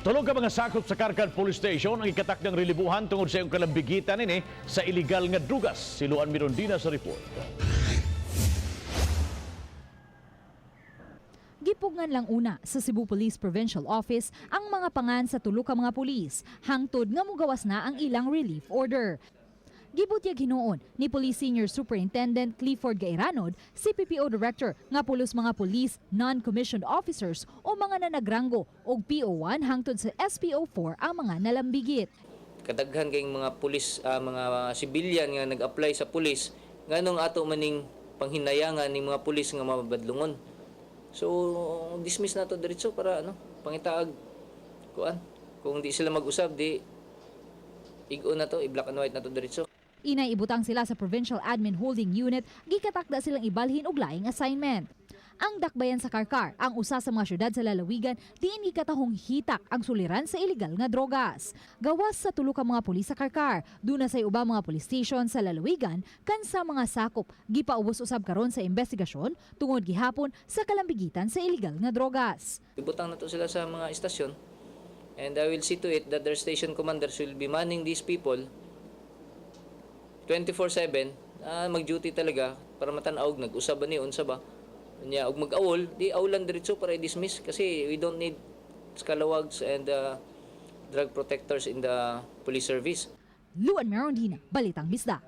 Tulog ka mga sakop sa Karkar Police Station ang ikatak ng relibuhan tungod sa iyong kalambigitan ini sa iligal nga drugas. Si Luan Mirondina sa report. Gipugngan lang una sa Cebu Police Provincial Office ang mga pangan sa tulo ka mga pulis, hangtod nga mogawas na ang ilang relief order. Gibutyag hinuon ni Police Senior Superintendent Clifford Gairanod, CPPO Director nga pulos mga police non-commissioned officers o mga nanagrango og PO1 hangtod sa SPO4 ang mga nalambigit. Kadaghan kayong mga pulis, mga civilian nga nag-apply sa pulis, nganong ato maning panghinayangan ni mga pulis nga mabadlungon. So dismiss na to diretso para pangitaag kuan. Kung di sila mag-usab di igo na to, i-black and white na to diretso. Inay ibutang sila sa Provincial Admin Holding Unit, gikatakda silang ibalhin og laing assignment. Ang dakbayan sa Karkar, ang usa sa mga syudad sa lalawigan, diin gikatahong hitak ang suliran sa iligal nga drogas. Gawas sa tulo ka mga pulis sa Karkar, duna say ubang mga police station sa lalawigan kan sa mga sakop gipaubos usab karon sa investigasyon tungod gihapon sa kalambigitan sa iligal nga drogas. Ibutang na to sila sa mga istasyon, and I will see to it that their station commanders will be manning these people 24/7, mag-duty talaga para matanaw nag-usab ni unsa ba. Nya og mag-awol, di awlan diretso para i-dismiss kasi we don't need scalawags and drug protectors in the police service. Luan Mirondina, Balitang Bisda.